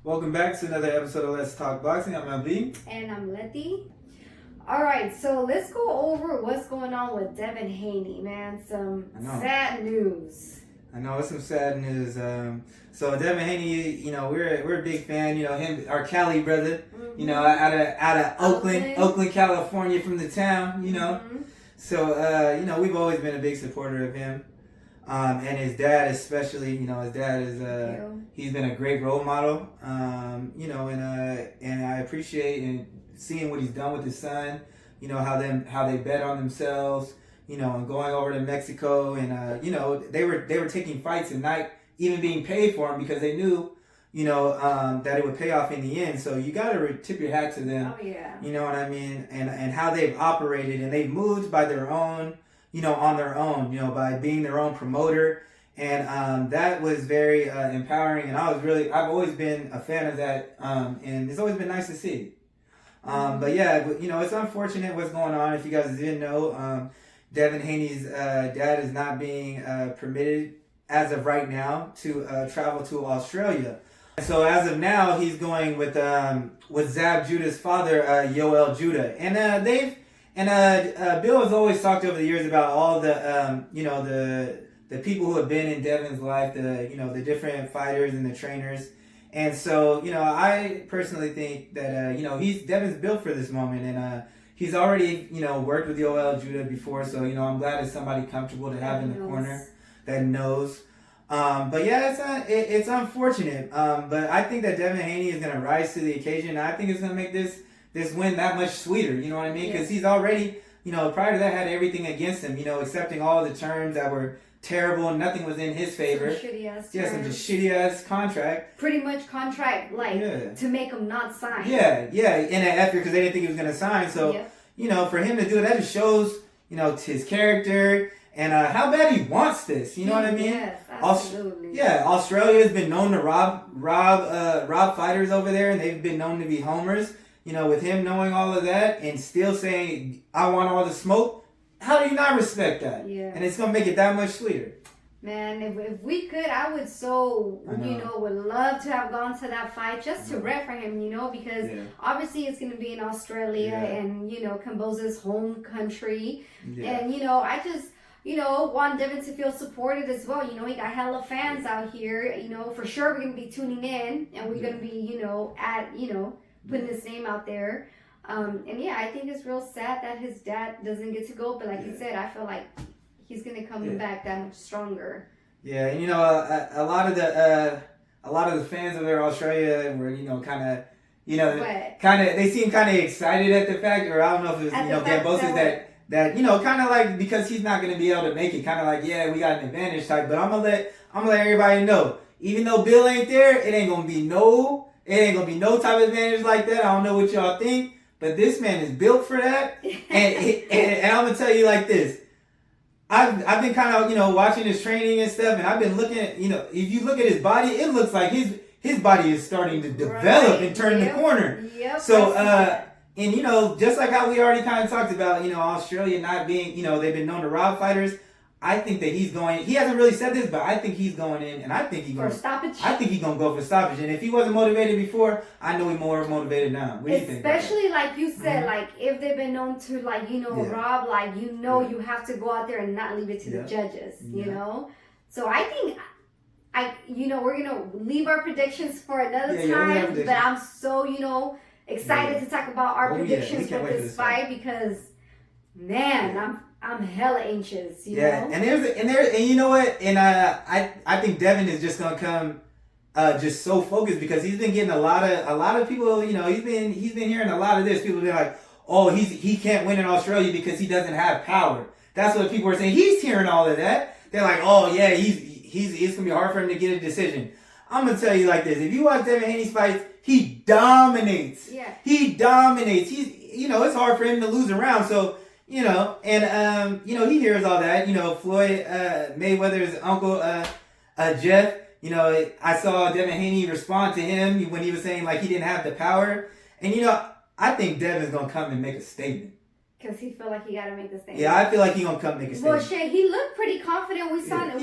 Welcome back to another episode of Let's Talk Boxing. I'm MB. And I'm Leti. Alright, so let's go over what's going on with Devin Haney, man. Some sad news. I know it's some sad news. So Devin Haney, we're a big fan. Him, our Cali brother. Mm-hmm. Out of Oakland, California, from the town. Mm-hmm. So we've always been a big supporter of him. And his dad especially, his dad is he's been a great role model. And I appreciate seeing what he's done with his son. How they bet on themselves. And going over to Mexico, and they were taking fights and not even being paid for them because they knew, that it would pay off in the end. So you got to tip your hat to them. Oh yeah. You know what I mean? And how they've operated, and they've moved by their own. On their own, by being their own promoter. And that was very empowering. And I've always been a fan of that. And it's always been nice to see. But it's unfortunate what's going on. If you guys didn't know, Devin Haney's dad is not being permitted as of right now to travel to Australia. So as of now, he's going with Zab Judah's father, Yoel Judah. And Bill has always talked over the years about all the the people who have been in Devin's life, the different fighters and the trainers. And so, I personally think that Devin's built for this moment, and he's already worked with Yoel Judah before. So I'm glad it's somebody comfortable to have in the corner that knows. But yeah, it's unfortunate. But I think that Devin Haney is gonna rise to the occasion. I think it's gonna make this win that much sweeter, you know what I mean? Because he's already, prior to that had everything against him, accepting all the terms that were terrible and nothing was in his favor. Some shitty ass terms. Yeah, some just shitty ass contract. Pretty much contract, to make him not sign. Yeah, in an effort because they didn't think he was going to sign. So, for him to do it, that just shows, his character and how bad he wants this. You know what I mean? Yes, absolutely. Australia has been known to rob fighters over there, and they've been known to be homers. With him knowing all of that and still saying, I want all the smoke, how do you not respect that? Yeah. And it's going to make it that much sweeter. Man, if we could, I would would love to have gone to that fight just to rep for him, because obviously it's going to be in Australia and, Camboza's home country. Yeah. And, I just, want Devin to feel supported as well. He got hella fans out here. For sure we're going to be tuning in and we're going to be, putting his name out there. I think it's real sad that his dad doesn't get to go. But like you said, I feel like he's going to come back that much stronger. Yeah, and a lot of the fans of their Australia were, they seem kind of excited at the fact, or I don't know if it was, Gambosa's that kind of like, because he's not going to be able to make it, kind of like, yeah, we got an advantage type. But I'm gonna let everybody know, even though Bill ain't there, it ain't gonna be no type of advantage like that. I don't know what y'all think, but this man is built for that. And I'm gonna tell you like this. I've been kind of watching his training and stuff, and I've been looking at if you look at his body, it looks like his body is starting to develop and turn the corner. Yep. So and just like how we already kind of talked about, Australia not being they've been known to rob fighters. I think that he's going. He hasn't really said this, but I think he's going in, and I think he's going for stoppage. I think he's going to go for stoppage. And if he wasn't motivated before, I know he's more motivated now. What do you think? Especially like you said, like if they've been known to rob, you have to go out there and not leave it to the judges. So I think we're gonna leave our predictions for another time. But I'm so excited to talk about our predictions for this fight because man, I'm hella anxious, you know? And you know what? And I think Devin is just gonna come just so focused because he's been getting a lot of people, he's been hearing a lot of this. People have been like, oh, he can't win in Australia because he doesn't have power. That's what people are saying. He's hearing all of that. They're like, oh yeah, it's gonna be hard for him to get a decision. I'm gonna tell you like this. If you watch Devin Haney's fights, he dominates. Yeah. He dominates. He's it's hard for him to lose a round. So he hears all that. Floyd Mayweather's uncle, Jeff. I saw Devin Haney respond to him when he was saying like he didn't have the power, and I think Devin's gonna come and make a statement. Because he felt like he got to make the statement. Yeah, I feel like he's gonna come make a statement. Well, shit, he looked pretty confident. We saw him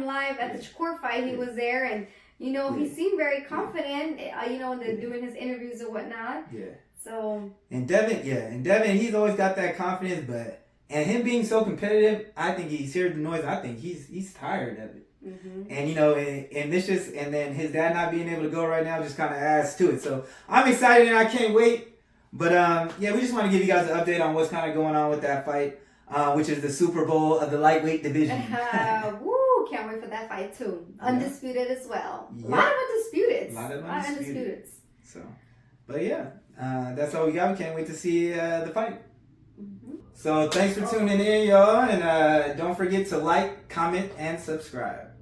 live at the court fight. He was there, and You know, he seemed very confident, you know, doing his interviews and whatnot. Yeah. So. And Devin, he's always got that confidence, and him being so competitive, I think he's heard the noise. I think he's tired of it. Mm-hmm. And you know, and then his dad not being able to go right now just kind of adds to it. So I'm excited and I can't wait. But we just want to give you guys an update on what's kind of going on with that fight, which is the Super Bowl of the lightweight division. Woo! Can't wait for that fight too. Undisputed as well. Yep. A lot of undisputeds. So, but that's all we got. We can't wait to see the fight. Mm-hmm. So thanks for tuning in, y'all, and don't forget to like, comment, and subscribe.